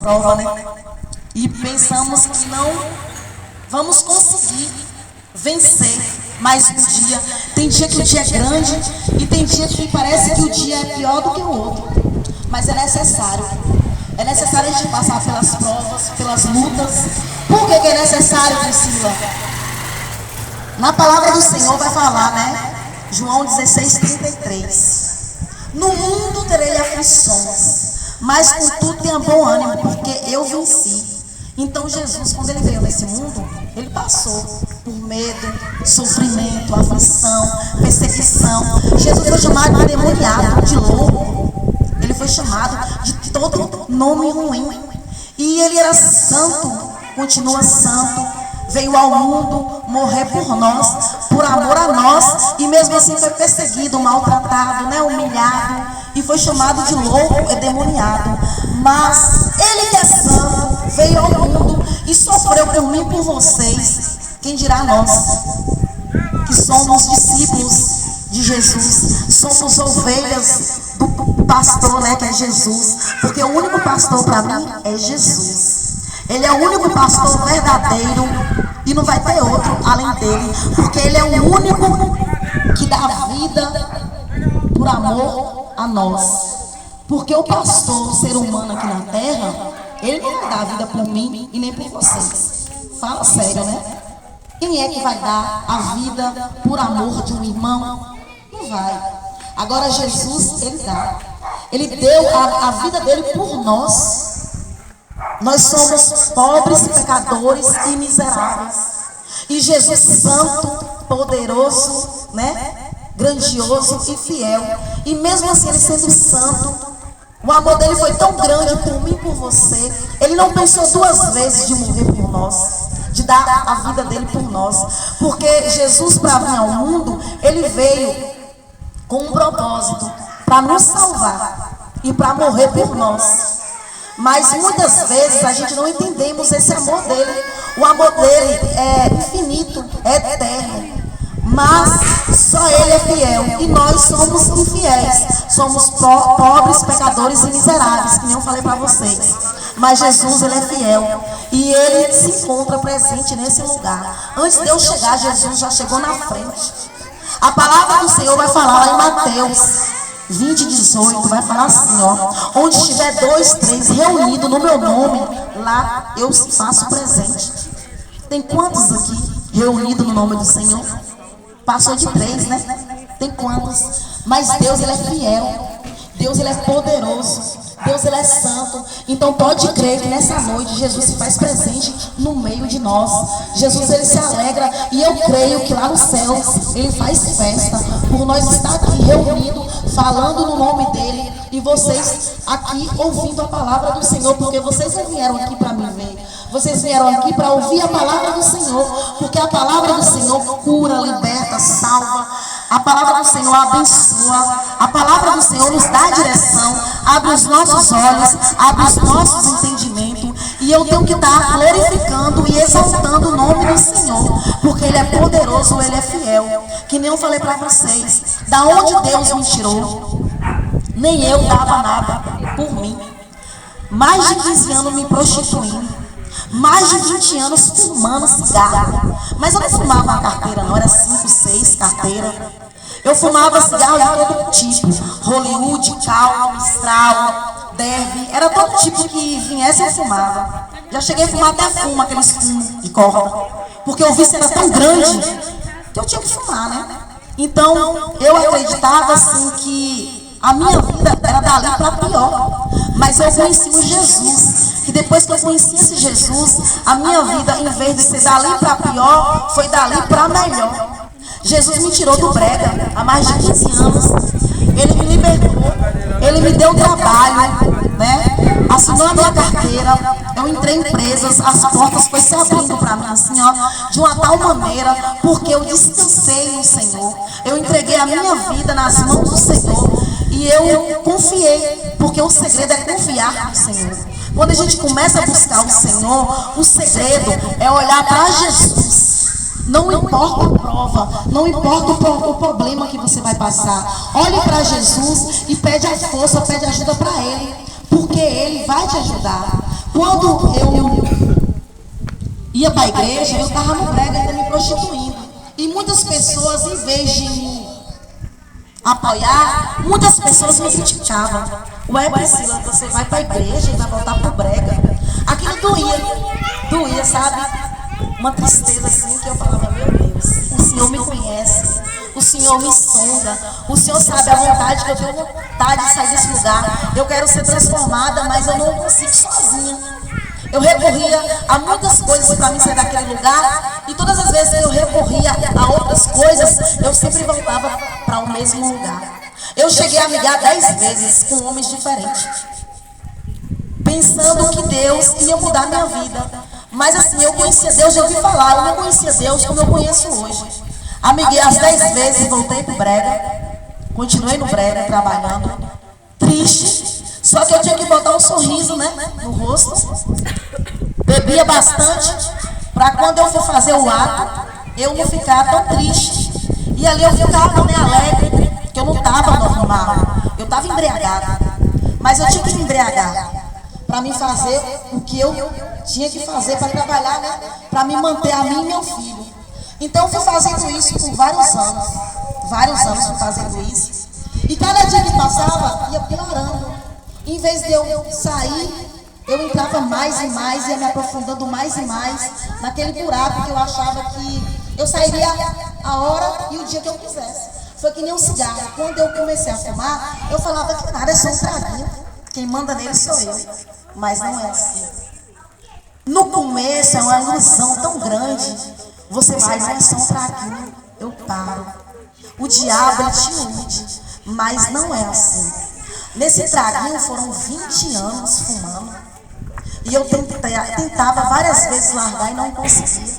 prova, né? E pensamos que não vamos conseguir vencer mais um dia. Tem dia que o dia é grande e tem dia que parece que o dia é pior do que o outro. Mas é necessário. É necessário a gente passar pelas provas, pelas lutas. Por que é necessário, Priscila? Na palavra do Senhor vai falar, né? João 16:33. No mundo terei aflições, mas contudo tenha bom ânimo, porque eu venci. Então Jesus, quando ele veio nesse mundo, ele passou por medo, sofrimento, aflição, perseguição. Jesus foi chamado de demoniado, de louco. Ele foi chamado de todo nome ruim. E ele era santo, continua santo. Veio ao mundo morrer por nós, por amor a nós. E mesmo assim foi perseguido, maltratado, né, humilhado. E foi chamado de louco, endemoniado. Mas ele que é santo, veio ao mundo e sofreu por mim e por vocês. Quem dirá nós, que somos discípulos de Jesus, somos ovelhas do pastor, né, que é Jesus. Porque o único pastor para mim é Jesus. Ele é o único pastor verdadeiro e não vai ter outro além dele. Porque ele é o único que dá vida por amor a nós. Porque o pastor, o ser humano aqui na terra, ele não vai dar a vida por mim e nem por vocês. Fala sério, né? Quem é que vai dar a vida por amor de um irmão? Não vai. Agora Jesus, ele dá. Ele deu a vida dele por nós. Nós somos pobres, pecadores e miseráveis. E Jesus santo, poderoso, né? Grandioso e fiel. E mesmo assim ele sendo santo, o amor dele foi tão grande por mim e por você. Ele não pensou duas vezes de morrer por nós, de dar a vida dele por nós. Porque Jesus, para vir ao mundo, ele veio com um propósito, para nos salvar e para morrer por nós. Mas muitas vezes a gente não entendemos esse amor dele. O amor dele é infinito, é eterno. Mas só ele é fiel e nós somos infiéis. Somos pobres, pecadores e miseráveis, que nem eu falei para vocês. Mas Jesus, ele é fiel e ele se encontra presente nesse lugar. Antes de eu chegar, Jesus já chegou na frente. A palavra do Senhor vai falar lá em Mateus 20:18, vai falar assim, ó: onde estiver 2, 3 reunidos no meu nome, lá eu faço presente. Tem quantos aqui reunidos no nome do Senhor? Passou de 3, né? Tem quantos? Mas Deus, ele é fiel. Deus, ele é poderoso. Deus, ele é santo. Então pode crer que nessa noite Jesus se faz presente no meio de nós. Jesus, ele se alegra. E eu creio que lá no céu ele faz festa por nós estar aqui reunidos, falando no nome dele. E vocês aqui ouvindo a palavra do Senhor. Porque vocês não vieram aqui para me ver. Vocês vieram aqui para ouvir a palavra do Senhor. Porque a palavra do Senhor cura, liberta, salva. A palavra do Senhor abençoa. A palavra do Senhor nos dá direção. Abre os nossos olhos, abre os nossos entendimentos. E eu tenho que estar glorificando e exaltando o nome do Senhor. Porque ele é poderoso, ele é fiel. Que nem eu falei para vocês. Da onde Deus me tirou, nem eu dava nada por mim. Mais de 15 anos me prostituindo. Mais de 20 anos fumando cigarro. Mas eu não fumava uma carteira, não. Era 5, 6 carteiras. Eu fumava cigarro de todo tipo. Hollywood, Cal, Mistral, Derby. Era todo tipo que viesse eu fumava. Já cheguei a fumar até fumo, aqueles fumos de corda. Porque o vício era tão grande que eu tinha que fumar, né? Então eu acreditava assim que a minha vida era dali para pior. Mas eu conheci o Jesus. E depois que eu conheci esse Jesus, a minha vida, em vez de ser dali para pior, foi dali para melhor. Jesus me tirou do brega há mais de 15 anos. Ele me libertou. Ele me deu trabalho, né? Assinou a minha carteira. Eu entrei em empresas, as portas foram se abrindo para mim assim, ó, de uma tal maneira, porque eu descansei no Senhor. Eu entreguei a minha vida nas mãos do Senhor. E eu confiei, porque o segredo é confiar no Senhor. Quando a gente começa a buscar o Senhor, o segredo é olhar para Jesus. Não importa a prova, não importa o problema que você vai passar. Olhe para Jesus e pede a força, pede ajuda para Ele. Porque Ele vai te ajudar. quando eu ia para a igreja, eu estava no brega ainda me prostituindo. E muitas pessoas, em vez de me apoiar, muitas pessoas me criticavam. Ué, Priscila, você vai para a igreja e vai voltar para o brega. Aquilo doía, sabe? Uma tristeza assim que eu falava, meu Deus, o Senhor me conhece, o Senhor me sonda, o Senhor sabe a vontade que eu tenho vontade de sair desse lugar. Eu quero ser transformada, mas eu não consigo sozinha. Eu recorria a muitas coisas para mim sair daquele lugar, e todas as vezes que eu recorria a outras coisas, eu sempre voltava para o mesmo lugar. Eu cheguei a ligar 10 vezes com homens diferentes, pensando que Deus ia mudar minha vida. Mas assim, eu conhecia Deus, já ouvi falar, eu não conhecia Deus como eu conheço hoje. Amiguei as 10 vezes, voltei pro brega, continuei no brega, trabalhando, triste, só que eu tinha que botar um sorriso, né, no rosto. Bebia bastante, para quando eu for fazer o ato, eu não ficar tão triste. E ali eu ficava também alegre, porque eu não estava normal, eu estava embriagada. Mas eu tinha que me embriagar, para me fazer o que eu tinha que fazer para trabalhar, né? Para me manter a mim e meu filho. Então eu fui fazendo isso por vários anos fui fazendo isso. E cada dia que passava, ia piorando. Em vez de eu sair, eu entrava mais e mais, ia me aprofundando mais e mais naquele buraco que eu achava que eu sairia a hora e o dia que eu quisesse. Foi que nem um cigarro. Quando eu comecei a fumar, eu falava que nada, é só um traguinho. Quem manda nele sou eu. Mas não é assim. No começo é uma ilusão tão grande. Você vai, não é só um traguinho, eu paro. O diabo, ele te ilude, mas não é assim. Nesse traguinho foram 20 anos fumando. E eu tentava várias vezes largar e não conseguia.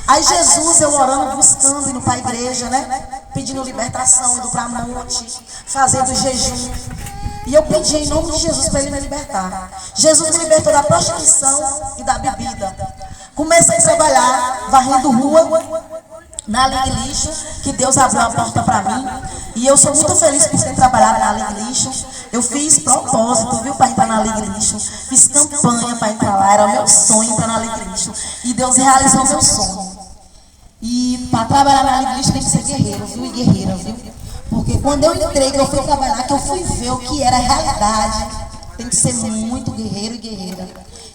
Aí Jesus, eu orando, buscando, indo para a igreja, né? Pedindo libertação, indo para monte, fazendo jejum. E eu pedi em nome de Jesus para ele me libertar. Jesus me libertou da prostituição e da bebida. Comecei a trabalhar, varrendo rua, na Ligue Lixo, que Deus abriu a porta para mim. E eu sou muito feliz por ter trabalhado na Ligue Lixo. Eu fiz propósito, viu, para entrar na Ligue Lixo. Fiz campanha para entrar lá, era o meu sonho entrar na Ligue Lixo. E Deus realizou o meu sonho. E para trabalhar na Ligue Lixo tem que ser guerreiro, viu, e guerreira, viu? Porque quando eu entrei, que eu fui trabalhar, que eu fui ver o que era a realidade, tem que ser muito guerreiro e guerreira.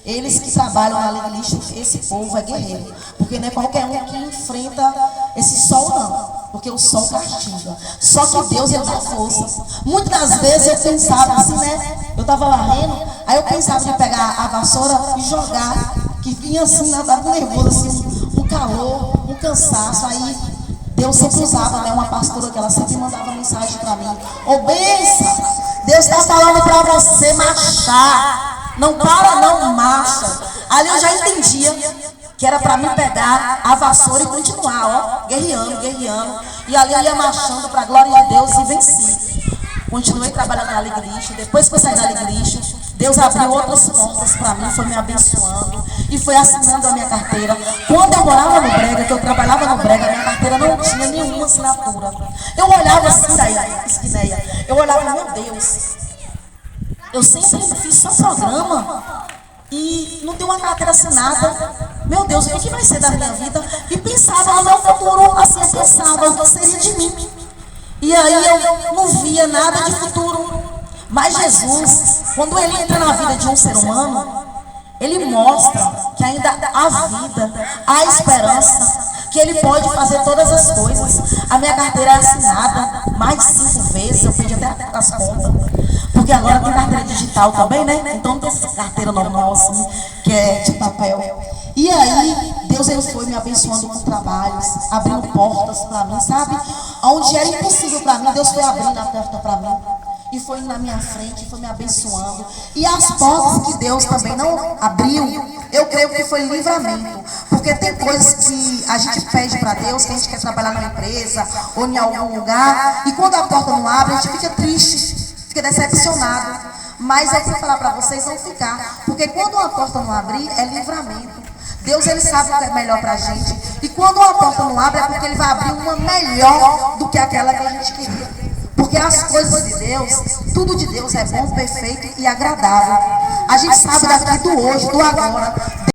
Eles que trabalham na Ligue Lixo, esse povo é guerreiro. Porque não é qualquer um que enfrenta esse sol, não. Porque o sol castiga. Só que Deus, ele dá força. Muitas das vezes eu pensava assim, né? Eu estava varrendo, aí eu pensava de pegar a vassoura e jogar. Que vinha assim, nada nervoso, assim, um calor, um cansaço. Aí Deus sempre usava, né, uma pastora que ela sempre mandava mensagem para mim. Ô, benção, Deus está falando para você marchar. Não para, não marcha. Ali eu já entendia que era para mim pegar a vassoura e continuar, ó, guerreando, guerreando. E ali eu ia marchando para a glória de Deus e venci. Continuei trabalhando na Ligue Lixo. Depois que eu saí da Ligue Lixo, Deus abriu outras portas para mim, foi me abençoando e foi assinando a minha carteira. Quando eu morava no brega, que eu trabalhava no brega, a minha carteira não tinha nenhuma assinatura. Eu olhava assim, daí, esquineia, eu olhava, meu Deus, eu sempre fiz só programa e não tenho uma carteira assinada. Meu Deus, o que vai ser da minha vida? E pensava no meu futuro, assim, eu pensava o que seria de mim. E aí eu não via nada de futuro. Mas Jesus, quando ele entra na vida de um ser humano, ele mostra que ainda há vida, há esperança, que ele pode fazer todas as coisas. A minha carteira é assinada mais de 5 vezes, eu pedi até as contas. Porque agora tem carteira digital também, né? Então não tem essa carteira normal assim, que é de papel. E aí, Deus, ele foi me abençoando com trabalhos, abrindo portas para mim, sabe? Onde era impossível para mim, Deus foi abrindo a porta para mim. E foi na minha frente, foi me abençoando. E as portas que Deus também não abriu, eu creio que foi livramento. Porque tem coisas que a gente pede para Deus, que a gente quer trabalhar numa empresa ou em algum lugar. E quando a porta não abre, a gente fica triste, fica decepcionado. Mas eu vou falar para vocês não ficar. Porque quando uma porta não abrir, é livramento. Deus, ele sabe o que é melhor para a gente. E quando uma porta não abre, é porque ele vai abrir uma melhor do que aquela que a gente queria. Porque as coisas de Deus, tudo de Deus é bom, perfeito e agradável. A gente sabe daqui do hoje, do agora.